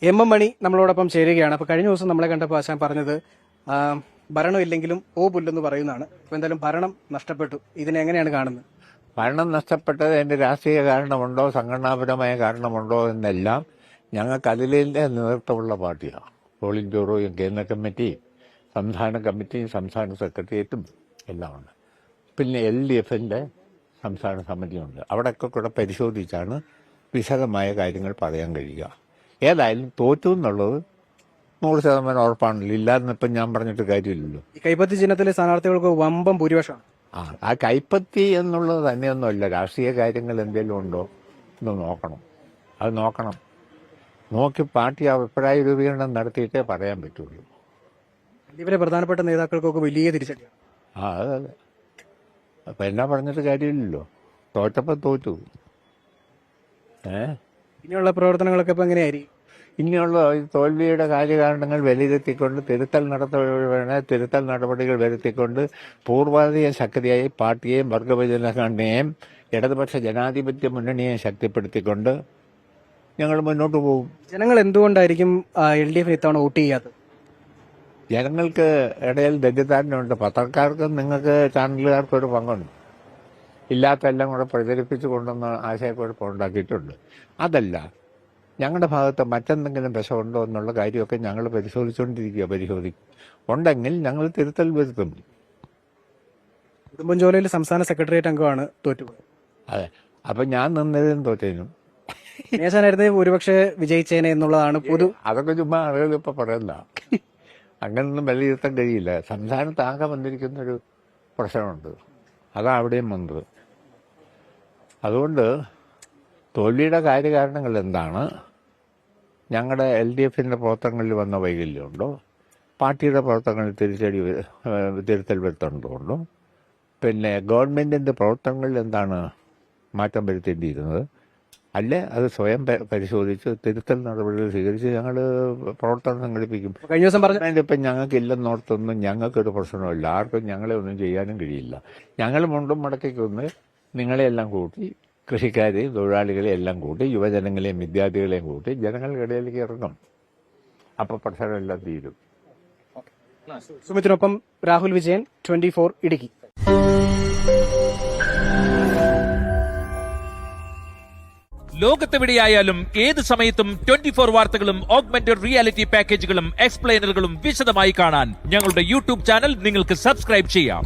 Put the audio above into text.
M M മണി നമ്മളോടൊപ്പം ചേരുകയാണ്. അപ്പോൾ കഴിഞ്ഞ ദിവസം നമ്മളെ കണ്ടപ്പോൾ ആശാൻ പറഞ്ഞത് ഭരണം ഇല്ലെങ്കിലും ഓ പുല്ലെന്ന് പറയുന്നതാണ്. അപ്പോൾ എന്തായാലും ഭരണം നഷ്ടപ്പെട്ടു, ഇതിനെ എങ്ങനെയാണ് കാണുന്നത്? ഭരണം നഷ്ടപ്പെട്ടത് അതിൻ്റെ രാഷ്ട്രീയ കാരണമുണ്ടോ സംഘടനാപരമായ കാരണമുണ്ടോ എന്നെല്ലാം ഞങ്ങൾക്ക് അതിലിൻ്റെ നേതൃത്വമുള്ള പാർട്ടിയാണ്. പോളിംഗ് ബ്യൂറോയും കേന്ദ്ര കമ്മിറ്റിയും സംസ്ഥാന കമ്മിറ്റിയും സംസ്ഥാന സെക്രട്ടേറിയറ്റും എല്ലാം ഉണ്ട്. പിന്നെ LDFൻ്റെ സംസ്ഥാന സമിതിയുണ്ട്. അവിടെയൊക്കെ കൂടെ പരിശോധിച്ചാണ് വിശദമായ കാര്യങ്ങൾ പറയാൻ കഴിയുക. ഏതായാലും തോറ്റു എന്നുള്ളത് 100% ഉറപ്പാണല്ലോ. ഇല്ലാന്നിപ്പം ഞാൻ പറഞ്ഞിട്ട് കാര്യമില്ലല്ലോ. ഈ കൈപ്പത്തി ചിഹ്നത്തിലെ സ്ഥാനാർത്ഥികൾക്ക് വമ്പം ഭൂരിപക്ഷമാണ്. ആ കൈപ്പത്തി എന്നുള്ളത് തന്നെയൊന്നുമല്ല. രാഷ്ട്രീയ കാര്യങ്ങൾ എന്തെങ്കിലും ഉണ്ടോ എന്ന് നോക്കണം. അത് നോക്കണം. നോക്കി പാർട്ടി അഭിപ്രായ രൂപീകരണം നടത്തിയിട്ടേ പറയാൻ പറ്റുള്ളൂ. ഇവരെ പ്രധാനപ്പെട്ട നേതാക്കൾക്കൊക്കെ വലിയ തിരിച്ചടിയാണ്. അതെ. അപ്പം എന്നാ പറഞ്ഞിട്ട് കാര്യമില്ലല്ലോ. തോറ്റപ്പം തോറ്റു. ഇനിയുള്ള പ്രവർത്തനങ്ങളൊക്കെ ഇപ്പം എങ്ങനെയായിരിക്കും? ഇനിയുള്ള തോൽവിയുടെ കാര്യകാരണങ്ങൾ വിലയിരുത്തിക്കൊണ്ട് തിരുത്തൽ നടപടികൾ വരുത്തിക്കൊണ്ട് പൂർവാധിക ശക്തിയായി പാർട്ടിയെയും വർഗവിഭജനഘടനയെയും ഇടതുപക്ഷ ജനാധിപത്യ മുന്നണിയെയും ശക്തിപ്പെടുത്തിക്കൊണ്ട് ഞങ്ങൾ മുന്നോട്ട് പോകും. ജനങ്ങൾ എന്തുകൊണ്ടായിരിക്കും LDF ഇത്തവണ വോട്ട് ചെയ്യാത്തത്? ജനങ്ങൾക്ക് ഇടയിൽ തെറ്റിദ്ധാരണയുണ്ട്. പത്രക്കാർക്കും നിങ്ങൾക്ക് ചാനലുകാർക്കും ഒരു പങ്കുണ്ട്. ഇല്ലാത്തെല്ലാം കൂടെ പ്രചരിപ്പിച്ചു കൊണ്ടുവന്ന് ആശയക്കുഴപ്പം ഉണ്ടാക്കിയിട്ടുണ്ട്. അതല്ല, ഞങ്ങളുടെ ഭാഗത്ത് മറ്റെന്തെങ്കിലും പ്രശ്നമുണ്ടോ എന്നുള്ള കാര്യമൊക്കെ ഞങ്ങൾ പരിശോധിക്കും. ഉണ്ടെങ്കിൽ ഞങ്ങൾ തിരുത്തൽ വരുത്തും. ഉടുമ്പൻചോലയിൽ സംസ്ഥാന സെക്രട്ടേറിയറ്റ് അംഗമാണ് തോറ്റുപോയത്. അതെ. അപ്പം ഞാൻ നിന്നതിനും തോറ്റതിനും നേശാനായിരുന്നു ഒരുപക്ഷെ വിജയിച്ചേനെ എന്നുള്ളതാണ് പൊതു. അതൊക്കെ ചുമ്മാ ആളുകൾ ഇപ്പം പറയല്ല. അങ്ങനൊന്നും വിലയിരുത്താൻ കഴിയില്ല. സംസ്ഥാനത്ത് ആകെ വന്നിരിക്കുന്നൊരു പ്രശ്നമുണ്ട്. അതാണ് അവിടെയും വന്നത്. അതുകൊണ്ട് തോൽവിയുടെ കാര്യകാരണങ്ങൾ എന്താണ്? ഞങ്ങളുടെ LDFൻ്റെ പ്രവർത്തനങ്ങളിൽ വന്ന വൈകല്യമുണ്ടോ? പാർട്ടിയുടെ പ്രവർത്തനങ്ങളിൽ തിരുത്തൽ വരുത്തേണ്ടതുണ്ടോ? പിന്നെ ഗവൺമെൻറ്റിൻ്റെ പ്രവർത്തനങ്ങളിൽ എന്താണ് മാറ്റം വരുത്തേണ്ടിയിരുന്നത്? അല്ലേ അത് സ്വയം പരിശോധിച്ച് തിരുത്തൽ നടപടികൾ സ്വീകരിച്ച് ഞങ്ങൾ പ്രവർത്തനം സംഘടിപ്പിക്കും. കഴിഞ്ഞ ദിവസം പറഞ്ഞു ഇപ്പം ഞങ്ങൾക്ക് ഇല്ലെന്നോർത്തൊന്നും ഞങ്ങൾക്കൊരു പ്രശ്നമില്ല. ആർക്കും ഞങ്ങളെ ഒന്നും ചെയ്യാനും കഴിയില്ല. ഞങ്ങൾ മുണ്ടും മടക്കിക്കൊന്ന് നിങ്ങളെയെല്ലാം കൂട്ടി, കൃഷിക്കാരെയും തൊഴിലാളികളെയും എല്ലാം കൂട്ടി, യുവജനങ്ങളെയും വിദ്യാർത്ഥികളെയും കൂട്ടി ജനങ്ങളുടെ ഇടയിലേക്ക് ഇറങ്ങും. അപ്പോൾ പ്രശ്നമെല്ലാം തീരും. സുമിത്തിനൊപ്പം രാഹുൽ വിജയൻ, 24 ഇടുക്കി. ലോകത്തെവിടെയായാലും ഏത് സമയത്തും 24 വാർത്തകളും ഓഗ്മെന്റഡ് റിയാലിറ്റി പാക്കേജുകളും എക്സ്പ്ലെയിനറുകളും വിശദമായി കാണാൻ ഞങ്ങളുടെ YouTube ചാനൽ നിങ്ങൾക്ക് സബ്സ്ക്രൈബ് ചെയ്യാം.